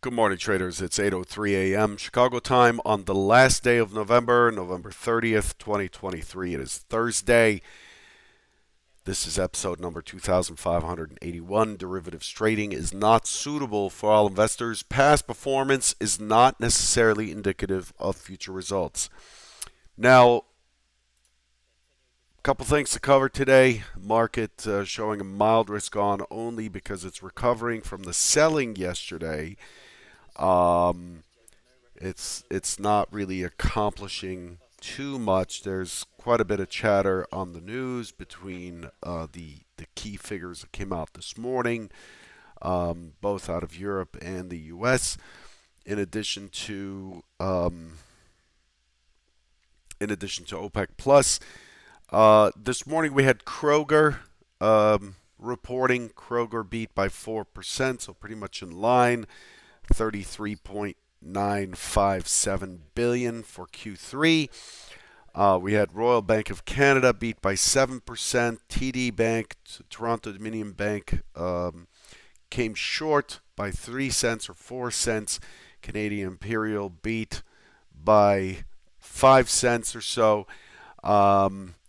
Good morning, traders. It's 8:03 a.m. Chicago time on the last day of November, November 30th, 2023. It is Thursday. This is episode number 2581. Derivatives trading is not suitable for all investors. Past performance is not necessarily indicative of future results. Now, a couple things to cover today. Market showing a mild risk on only because it's recovering from the selling yesterday. Um, it's not really accomplishing too much. There's quite a bit of chatter on the news between the key figures that came out this morning, both out of Europe and the U.S. In addition to OPEC plus, this morning we had Kroger reporting. Kroger beat by 4%, so pretty much in line. 33.957 billion for Q3. We had Royal Bank of Canada beat by 7%. TD Bank, Toronto Dominion Bank, came short by 3 cents or 4 cents. Canadian Imperial beat by 5 cents or so.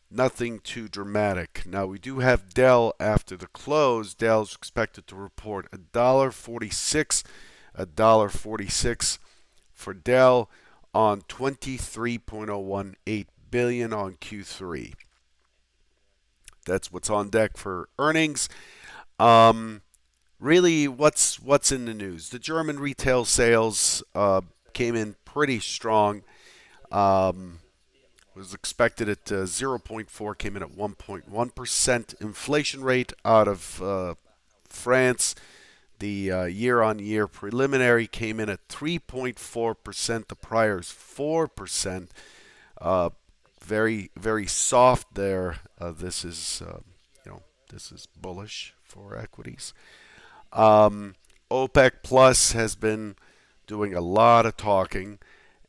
Nothing too dramatic. Now we do have Dell after the close. Dell's expected to report $1.46 for Dell on 23.018 billion on Q3. That's what's on deck for earnings. Really, what's in the news? The German retail sales came in pretty strong. Was expected at 0.4, came in at 1.1%. Inflation rate out of France. The year-on-year preliminary came in at 3.4%. The prior is 4%. Very, very soft there. This is bullish for equities. OPEC Plus has been doing a lot of talking,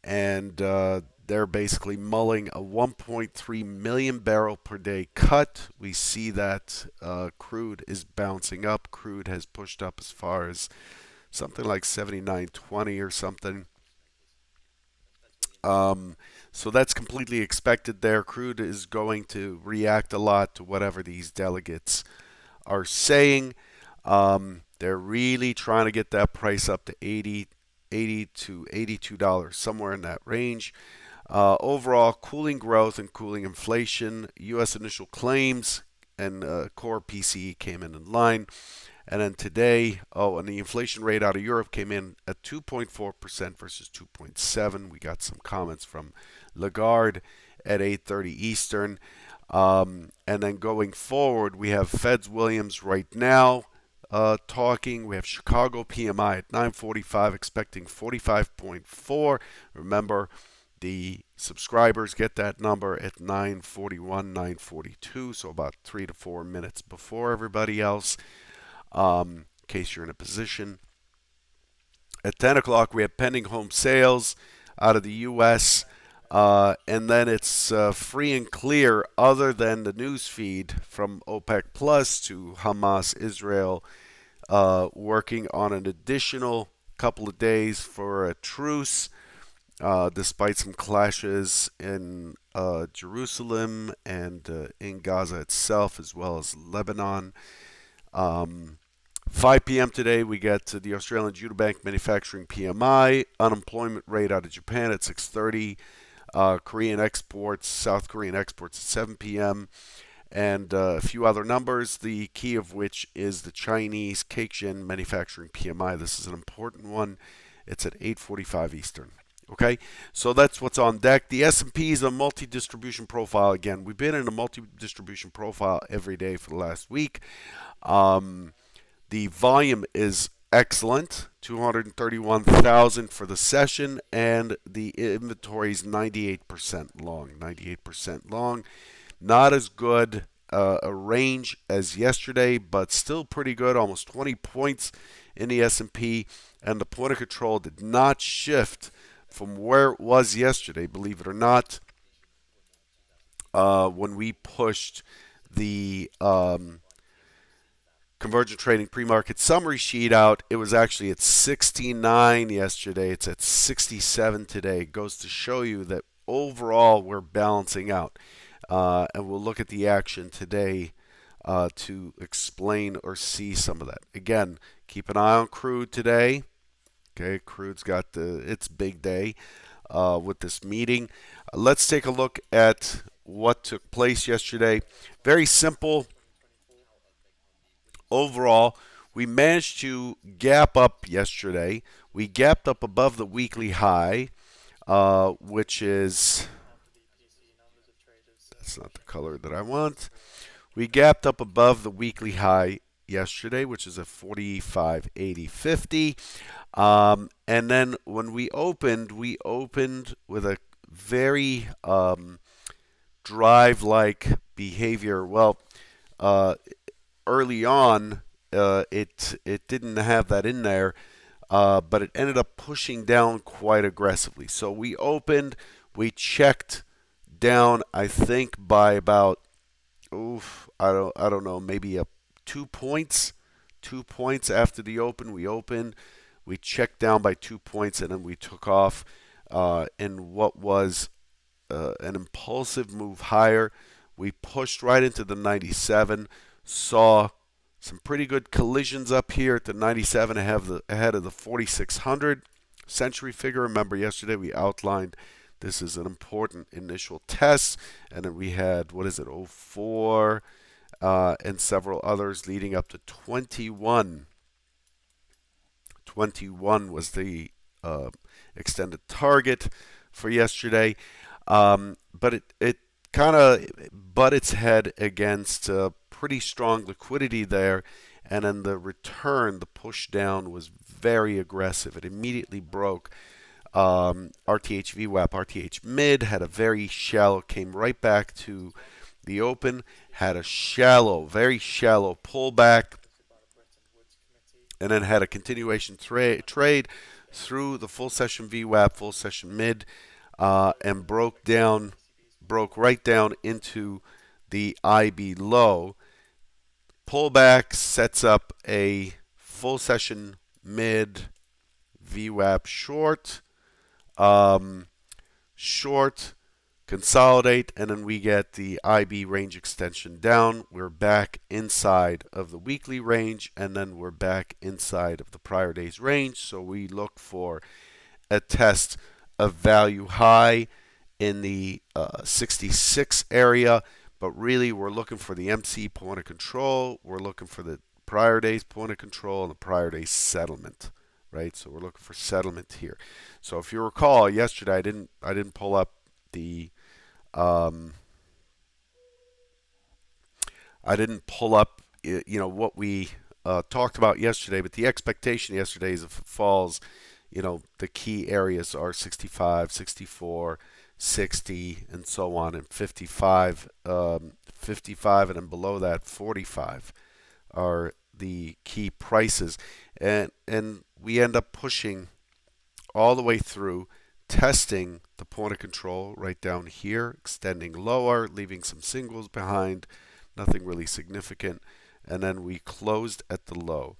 and they're basically mulling a 1.3 million barrel per day cut. We see that crude is bouncing up. Crude has pushed up as far as something like 79.20 or something. So that's completely expected there. Crude is going to react a lot to whatever these delegates are saying. They're really trying to get that price up to $80 to $82, somewhere in that range. Overall, cooling growth and cooling inflation. U.S. initial claims and core PCE came in line. And then today, and the inflation rate out of Europe came in at 2.4% versus 2.7. We got some comments from Lagarde at 8:30 Eastern. And then going forward, we have Feds Williams right now talking. We have Chicago PMI at 9:45, expecting 45.4. Remember, the subscribers get that number at 9:41, 9:42, so about 3 to 4 minutes before everybody else, in case you're in a position. At 10 o'clock, we have pending home sales out of the U.S., and then it's free and clear other than the news feed from OPEC Plus to Hamas, Israel, working on an additional couple of days for a truce. Despite some clashes in Jerusalem and in Gaza itself, as well as Lebanon. 5 p.m. today, we get to the Australian Judo Bank Manufacturing PMI, unemployment rate out of Japan at 6:30, Korean exports, South Korean exports at 7 p.m., and a few other numbers, the key of which is the Chinese Keijin Manufacturing PMI. This is an important one. It's at 8:45 Eastern. Okay, so that's what's on deck. The S&P is a multi-distribution profile again. We've been in a multi-distribution profile every day for the last week. The volume is excellent, 231,000 for the session, and the inventory is 98% long. 98% long. Not as good a range as yesterday, but still pretty good, almost 20 points in the S&P, and the point of control did not shift from where it was yesterday, believe it or not, when we pushed the Convergent Trading pre-market summary sheet out. It was actually at 69 yesterday. It's at 67 today. It goes to show you that overall we're balancing out. And we'll look at the action today to explain or see some of that. Again, keep an eye on crude today. Okay, crude's got its big day with this meeting. Let's take a look at what took place yesterday. Very simple. Overall, we managed to gap up yesterday. We gapped up above the weekly high, which is, that's not the color that I want. We gapped up above the weekly high yesterday, which is a 45.80.50. And then when we opened with a very drive-like behavior. Well, early on, it didn't have that in there, but it ended up pushing down quite aggressively. So we opened, we checked down, I think by about, I don't know, maybe 2 points. 2 points after the open, we opened, we checked down by 2 points, and then we took off in what was an impulsive move higher. We pushed right into the 97, saw some pretty good collisions up here at the 97 ahead of the 4600 century figure. Remember yesterday we outlined this is an important initial test, and then we had, what is it, 04 and several others leading up to 21. 21 was the extended target for yesterday, but it kind of butt its head against pretty strong liquidity there, and then the return, the push down was very aggressive. It immediately broke RTH VWAP. RTH mid had a very shallow, came right back to the open, had a shallow, very shallow pullback, and then had a continuation trade through the full session VWAP, full session mid, and broke right down into the IB low. Pullback sets up a full session mid VWAP short, consolidate, and then we get the IB range extension down. We're back inside of the weekly range, and then we're back inside of the prior day's range. So we look for a test of value high in the 66 area, but really we're looking for the MC point of control. We're looking for the prior day's point of control and the prior day's settlement, right? So we're looking for settlement here. So if you recall, yesterday I didn't pull up the what we talked about yesterday, but the expectation yesterday is if it falls, the key areas are 65, 64, 60, and so on, and 55, 55, and then below that 45 are the key prices, and we end up pushing all the way through, testing the point of control right down here, extending lower, leaving some singles behind, nothing really significant, and then we closed at the low.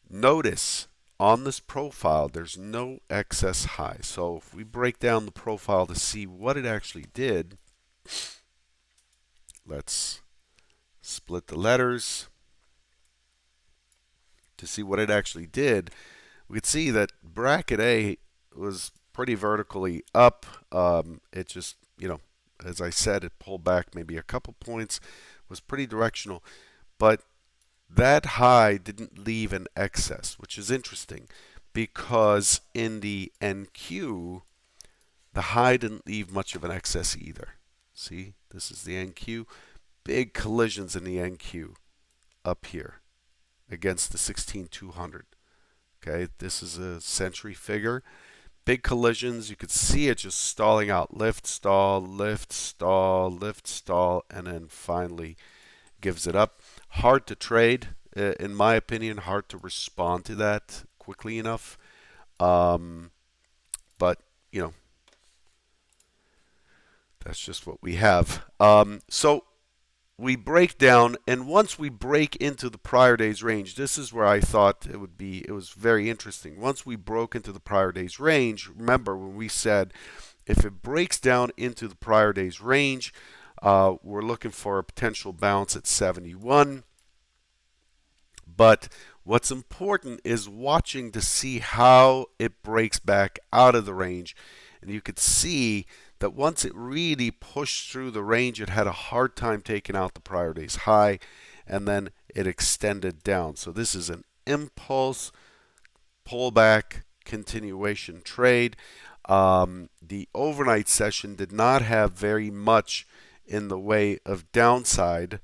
Notice on this profile there's no excess high. So if we break down the profile to see what it actually did, let's split the letters to see what it actually did. We could see that bracket A was pretty vertically up. It just, as I said, it pulled back maybe a couple points, was pretty directional, but that high didn't leave an excess, which is interesting because in the NQ, the high didn't leave much of an excess either. See, this is the NQ. Big collisions in the NQ up here against the 16,200. Okay, this is a century figure. Big collisions. You could see it just stalling out. Lift, stall, lift, stall, lift, stall, and then finally gives it up. Hard to trade, in my opinion. Hard to respond to that quickly enough. But, that's just what we have. So we break down, and once we break into the prior day's range, this is where I thought it was very interesting. Once we broke into the prior day's range, remember when we said if it breaks down into the prior day's range, we're looking for a potential bounce at 71. But what's important is watching to see how it breaks back out of the range. And you could see that once it really pushed through the range, it had a hard time taking out the prior day's high, and then it extended down. So this is an impulse pullback continuation trade. The overnight session did not have very much in the way of downside.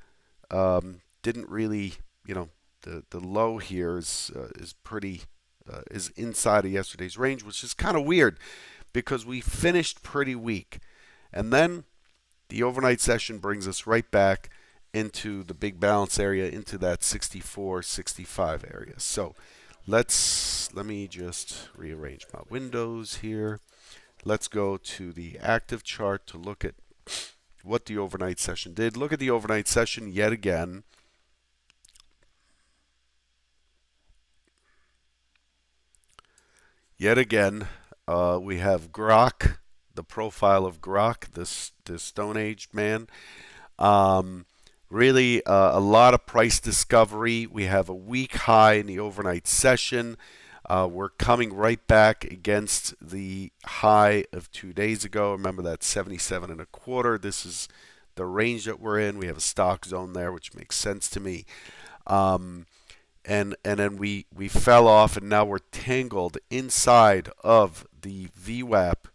Didn't really, the low here is pretty is inside of yesterday's range, which is kind of weird because we finished pretty weak, and then the overnight session brings us right back into the big balance area, into that 64-65 area. So let me just rearrange my windows here. Let's go to the active chart to look at what the overnight session did. Look at the overnight session yet again. Yet again, we have Grok, the profile of Grok, this Stone Age man. Really, a lot of price discovery. We have a weak high in the overnight session. We're coming right back against the high of 2 days ago. Remember that 77 and a quarter. This is the range that we're in. We have a stock zone there, which makes sense to me. And then we fell off, and now we're tangled inside of the VWAP,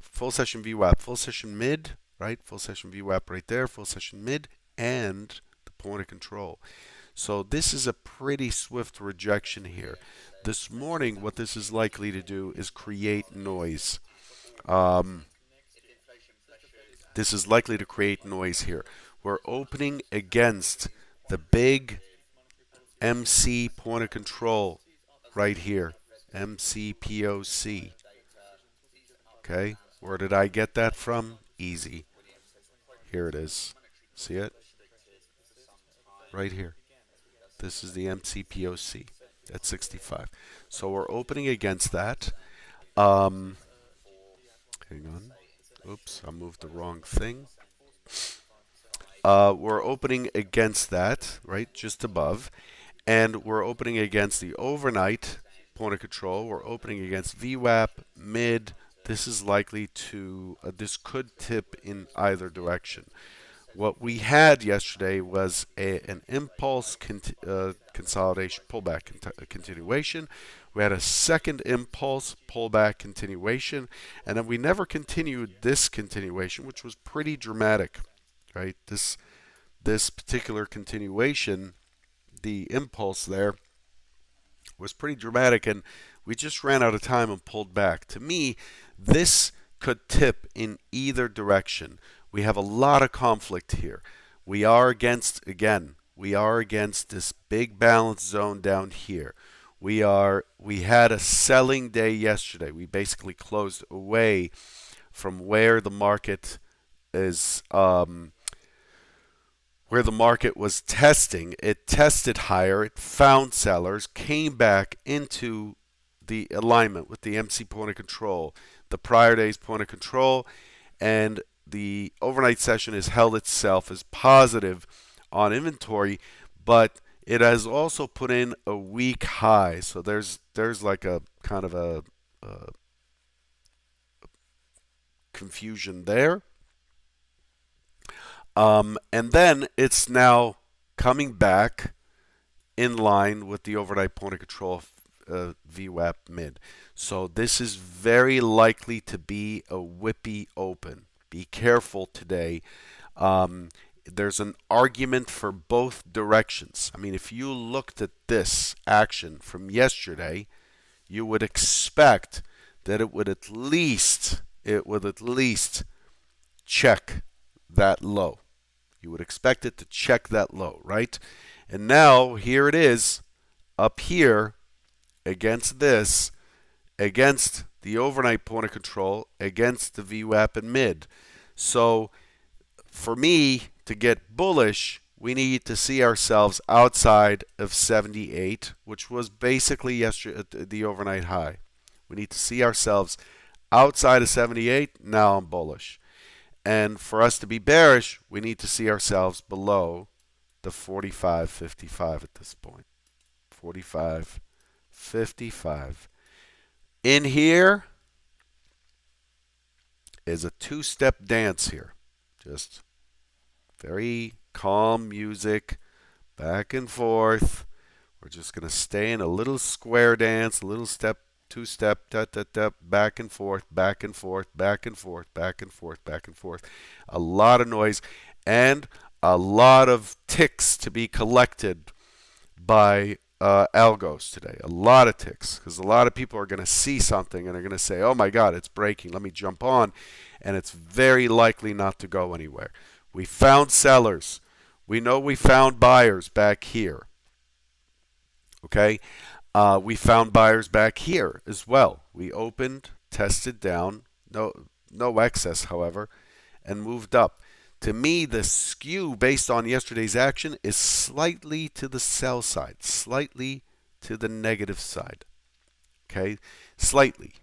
full session VWAP, full session mid, right? Full session VWAP right there, full session mid, and the point of control. So this is a pretty swift rejection here. This morning, what this is likely to do is create noise. This is likely to create noise here. We're opening against the big MC point of control right here, MCPOC. Okay, where did I get that from? Easy. Here it is. See it? Right here. This is the MCPOC at 65. So we're opening against that. Hang on. Oops, I moved the wrong thing. We're opening against that, right, just above. And we're opening against the overnight point of control. We're opening against VWAP, mid. This is likely to, this could tip in either direction. What we had yesterday was an impulse consolidation pullback continuation. We had a second impulse pullback continuation, and then we never continued this continuation, which was pretty dramatic, right? This particular continuation, the impulse there, was pretty dramatic, and we just ran out of time and pulled back. To me, this could tip in either direction. We have a lot of conflict here. We are against this big balance zone down here. We had a selling day yesterday. We basically closed away from where the market is, where the market was testing. It tested higher, it found sellers, came back into the alignment with the MC point of control, the prior day's point of control, and the overnight session has held itself as positive on inventory, but it has also put in a weak high. So there's like a kind of a confusion there. And then it's now coming back in line with the overnight point of control VWAP mid. So this is very likely to be a whippy open. Be careful today. There's an argument for both directions. I mean, if you looked at this action from yesterday, you would expect that it would at least check that low. You would expect it to check that low, right? And now here it is up here against this, against the overnight point of control, against the VWAP and mid. So for me to get bullish, we need to see ourselves outside of 78, which was basically yesterday the overnight high. We need to see ourselves outside of 78. Now I'm bullish. And for us to be bearish, we need to see ourselves below the 45.55 at this point. 45.55. In here is a two-step dance here. Just very calm music, back and forth. We're just going to stay in a little square dance, a little step, two-step, back and forth, back and forth, back and forth, back and forth, back and forth. A lot of noise and a lot of ticks to be collected by algos today. A lot of ticks, because a lot of people are going to see something and are going to say, oh my God, it's breaking. Let me jump on. And it's very likely not to go anywhere. We found sellers. We know we found buyers back here. Okay? We found buyers back here as well. We opened, tested down, no excess, however, and moved up. To me, the skew based on yesterday's action is slightly to the sell side, slightly to the negative side. Okay? Slightly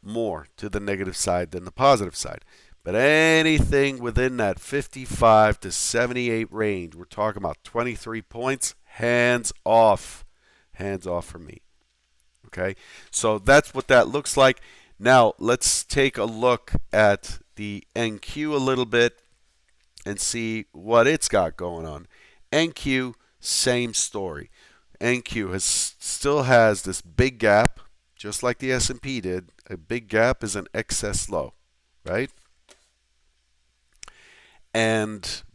more to the negative side than the positive side. But anything within that 55 to 78 range, we're talking about 23 points, hands off. Hands off for me. Okay? So that's what that looks like. Now, let's take a look at the NQ a little bit and see what it's got going on. NQ, same story. NQ still has this big gap, just like the S&P did. A big gap is an excess low, right?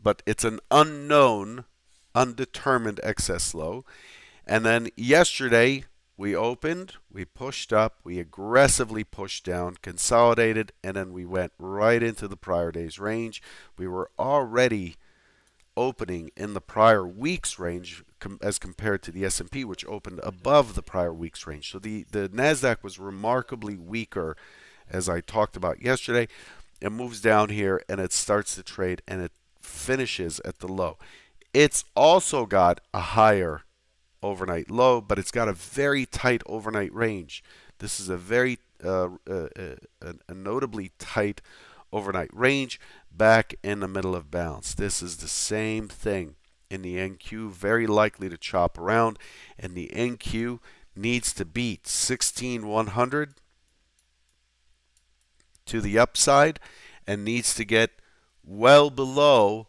But it's an unknown, undetermined excess low. And then yesterday, we opened, we pushed up, we aggressively pushed down, consolidated, and then we went right into the prior day's range. We were already opening in the prior week's range as compared to the S&P, which opened above the prior week's range. So the NASDAQ was remarkably weaker, as I talked about yesterday. It moves down here, and it starts to trade, and it finishes at the low. It's also got a higher overnight low, but it's got a very tight overnight range. This is a very a notably tight overnight range back in the middle of bounce. This is the same thing in the NQ, very likely to chop around, and the NQ needs to beat 16,100 to the upside and needs to get well below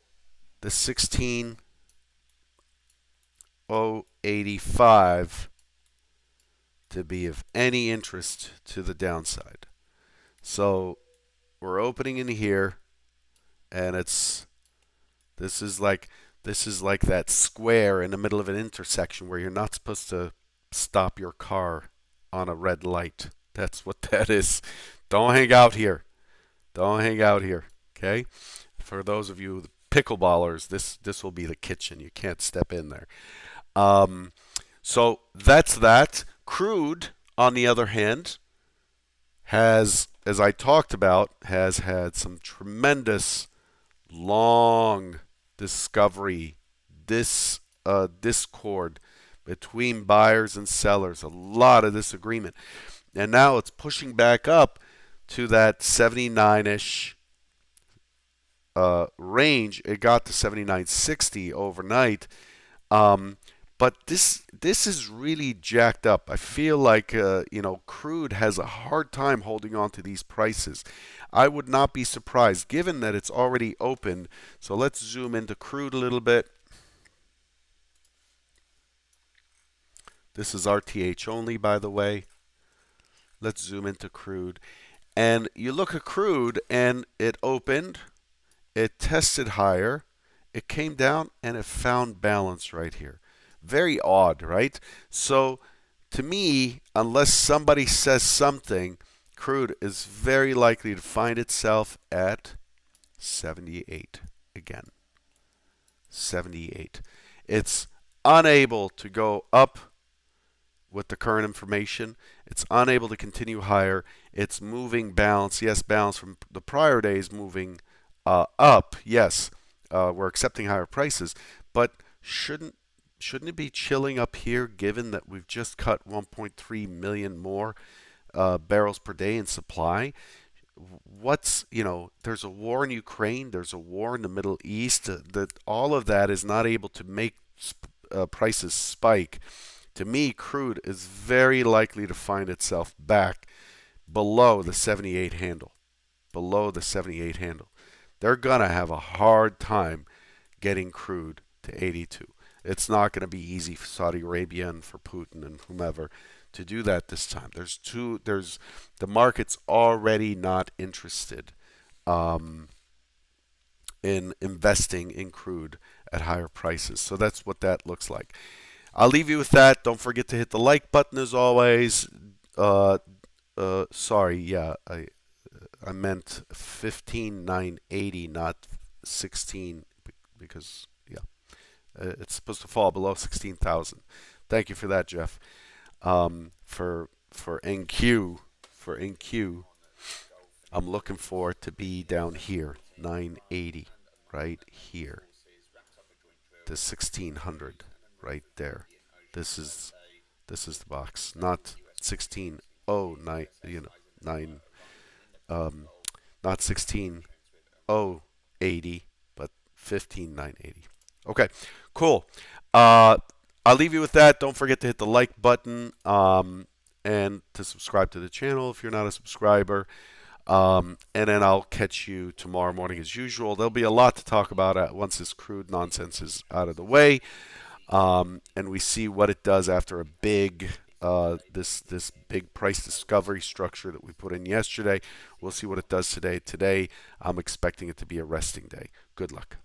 the 16,085 to be of any interest to the downside. So we're opening in here, and this is like that square in the middle of an intersection where you're not supposed to stop your car on a red light. That's what that is. Don't hang out here. Don't hang out here. Okay? For those of you pickleballers, this will be the kitchen. You can't step in there. So that's that. Crude, on the other hand, has, as I talked about, has had some tremendous long discovery, discord between buyers and sellers, a lot of disagreement. And now it's pushing back up to that 79-ish range. It got to 79.60 overnight. But this is really jacked up. I feel like crude has a hard time holding on to these prices. I would not be surprised, given that it's already open. So let's zoom into crude a little bit. This is RTH only, by the way. Let's zoom into crude. And you look at crude, and it opened, it tested higher, it came down, and it found balance right here. Very odd, right? So to me, unless somebody says something, crude is very likely to find itself at 78 again. 78. It's unable to go up with the current information. It's unable to continue higher. It's moving balance. Yes, balance from the prior days moving up. Yes, we're accepting higher prices, but shouldn't shouldn't it be chilling up here given that we've just cut 1.3 million more barrels per day in supply? There's a war in Ukraine, there's a war in the Middle East, that all of that is not able to make prices spike. To me, crude is very likely to find itself back below the 78 handle. Below the 78 handle. They're going to have a hard time getting crude to 82. It's not going to be easy for Saudi Arabia and for Putin and whomever to do that this time. There's the market's already not interested um, in investing in crude at higher prices. So that's what that looks like. I'll leave you with that. Don't forget to hit the like button as always. Sorry, yeah, I meant 15,980, not 16, because yeah, it's supposed to fall below 16,000. Thank you for that, Jeff. For NQ, I'm looking for it to be down here, 980, right here, to 1600, right there. This is the box, not 1609, nine, um, not 16080, but 15980. Okay, cool. Uh, I'll leave you with that. Don't forget to hit the like button and to subscribe to the channel if you're not a subscriber. And then I'll catch you tomorrow morning as usual. There'll be a lot to talk about once this crude nonsense is out of the way, and we see what it does after a big this big price discovery structure that we put in yesterday. We'll see what it does today. Today, I'm expecting it to be a resting day. Good luck.